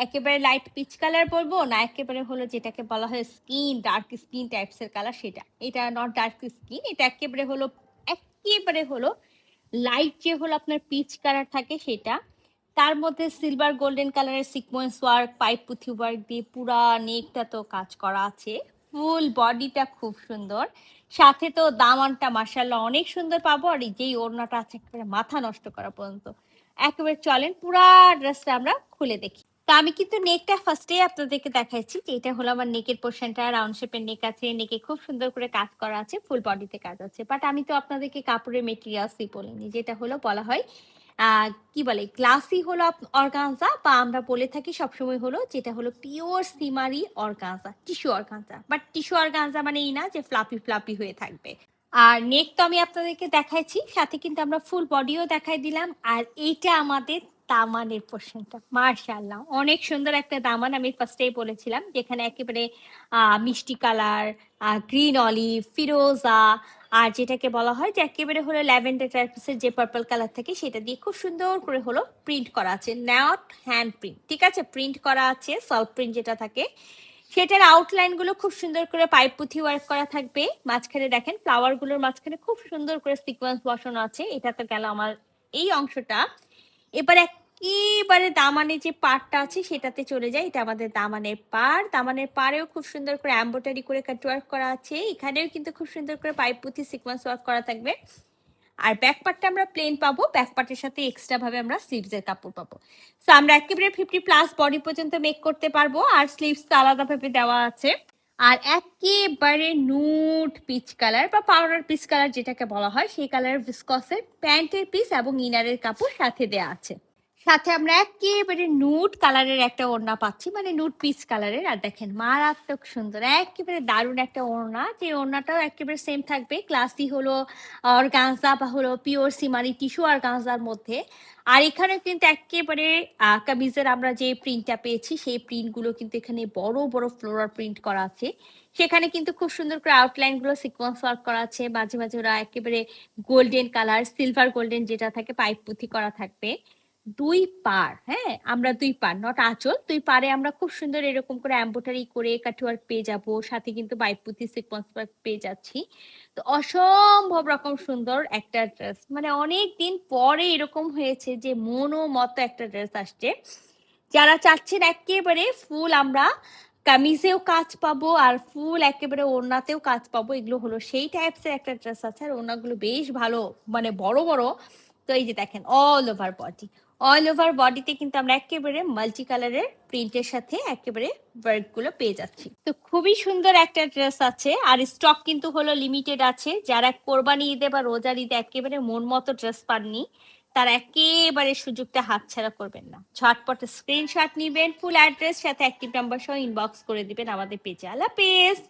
একেবারে light peach colour বলবো না একেবারে হলো যেটাকে বলা হয় স্কিন ডার্ক স্কিন টাইপস এর কালার, সেটা এটা নট ডার্ক স্কিন, এটা একেবারে হলো লাইট যে হলো আপনার পিচ কালার থাকে সেটা। তার মধ্যে সিলভার গোল্ডেন কালারের সিকোয়েন্স ওয়ার্ক, পাইপ পুঁথি ওয়ার্ক দিয়ে পুরা নেকটা তো কাজ করা আছে। ফুল বডিটা খুব সুন্দর, সাথে তো দামানটা মার্শাল্লাহ অনেক সুন্দর পাবো। আর এই যেই ওড়নাটা আছে একেবারে মাথা নষ্ট করা পর্যন্ত। একেবারে চলেন পুরা ড্রেসটা আমরা খুলে দেখি। তো আমি কিন্তু নেকটা ফার্স্টে আপনাদেরকে দেখাইছি যে এটা হলো আমার নেকের পোর্শনটা, রাউন্ড শেপের নেক আছে, নেকে খুব সুন্দর করে কাজ করা আছে, ফুল বডিতে কাজ আছে। বাট আমি তো আপনাদেরকে কাপড়ের মেটেরিয়ালসই বলিনি, যেটা হলো বলা হয় কি বলে গ্লাসি হলো অর্গানজা, বা আমরা বলে থাকি সবসময় হলো যেটা হলো pure সিমারি organza, tissue organza. But tissue organza মানে এই না যে ফ্লাপি ফ্লাপি হয়ে থাকবে। আর নেক তো আমি আপনাদেরকে দেখাইছি, সাথে কিন্তু আমরা ফুল বডিও দেখাই দিলাম। আর এইটা আমাদের দামানের পোর্শনটা, মার্শাল্লাহ অনেক সুন্দর একটা দামান। আমি ফার্স্টেই বলেছিলাম যেখানে একেবারে মিষ্টি কালার, গ্রিন অলিভ, ফিরোজা, আর যেটাকে বলা হয় যে একেবারে হলো ল্যাভেন্ডার টাইপসের যে পার্পল কালার থাকে সেটা দিয়ে খুব সুন্দর করে হলো প্রিন্ট করা আছে, নট হ্যান্ড প্রিন্ট, ঠিক আছে, প্রিন্ট করা আছে সলভ প্রিন্ট যেটা থাকে সেটার আউটলাইন গুলো খুব সুন্দর করে পাইপ পুঁথি ওয়ার্ক করা থাকবে। মাঝখানে দেখেন ফ্লাওয়ার গুলোর মাঝখানে খুব সুন্দর করে সিকোয়েন্স বসানো আছে। এটা তো গেল আমার এই অংশটা। এবার একেবারে দামানে যে পাড়টা আছে সেটাতে চলে যায়, এটা আমাদের দামানের পাড়। দামানের পাড়েও খুব সুন্দর করে এমব্রয়ডারি করে কাট ওয়ার্ক করা আছে, এখানেও কিন্তু খুব সুন্দর করে পাইপ পুঁথি সিকোয়েন্স ওয়ার্ক করা থাকবে। আর ব্যাক পার্টটা আমরা প্লেন পাবো, ব্যাক পার্টের সাথে এক্সট্রা ভাবে আমরা স্লিভস এর কাপড় পাবো। সো আমরা একেবারে 50+ বডি পর্যন্ত মেক করতে পারবো, আর স্লিভস তো আলাদা ভাবে দেওয়া আছে। আর একেবারে নুট পিচ কালার বা পাউডার পিচ কালার যেটাকে বলা হয় সেই কালারের ভিসকসের প্যান্টের পিস এবং ইনারের কাপড় সাথে দেওয়া আছে। সাথে আমরা একেবারে নুট কালারের একটা ওড়না পাচ্ছি, মানে নুট পিচ কালারের। আর দেখেন মারাত্মক সুন্দর একেবারে দারুণ একটা ওড়না, যে ওড়নাটাও একেবারে সেম থাকবে, ক্লাসি হলো অর্গানজা বা হলো পিওর সিমারি টিস্যু অর্গানজার মধ্যে। আর এখানে কিন্তু একেবারে কামিজের আমরা যে প্রিন্টটা পেয়েছি সেই প্রিন্টগুলো কিন্তু এখানে বড় বড় ফ্লোরাল প্রিন্ট করা আছে। সেখানে কিন্তু খুব সুন্দর করে আউটলাইন গুলো সিকোয়েন্স ওয়ার্ক করা আছে, মাঝে মাঝে ওরা একেবারে গোল্ডেন কালার, সিলভার গোল্ডেন যেটা থাকে পাইপ পুঁথি করা থাকবে। দুই পার, হ্যাঁ আমরা দুই পার নট আঁচল, দুই পারে আমরা খুব সুন্দর এরকম করে এমব্রয়ডারি করে কাটওয়ার্ক পেয়ে যাব, সাথে কিন্তু বাইপুতি সিকোয়েন্স ওয়ার্ক পেয়ে যাচ্ছি। তো অসম্ভব রকম সুন্দর একটা ড্রেস, মানে অনেক দিন পরে এরকম হয়েছে যে মনো মতো একটা ড্রেস আসছে। যারা চাচ্ছেন একেবারে ফুল আমরা কামিজেও কাজ পাবো আর ফুল একেবারে ওড়নাতেও কাজ পাবো, এগুলো হলো সেই টাইপসের একটা ড্রেস আছে। আর ওড়নাগুলো বেশ ভালো, মানে বড় বড়। তো এই যে দেখেন all over body, all over বডিতে কিন্তু আমরা একেবারে মাল্টি কালারের প্রিন্টের সাথে একেবারে ওয়ার্ক গুলো পেয়ে যাচ্ছি। তো খুবই সুন্দর একটা ড্রেস আছে, আর স্টক কিন্তু হলো লিমিটেড আছে। যারা কোরবানি ঈদে বা রোজার ঈদে একেবারে মন মতো ড্রেস পাননি তারা একেবারে সুযোগটা হাতছাড়া করবেন না, ঝটপট স্ক্রিনশট নিবেন, ফুল অ্যাড্রেস সাথে অ্যাক্টিভ নাম্বার সহ ইনবক্স করে দিবেন আমাদের পেজে। আল্লাহ হাফেজ।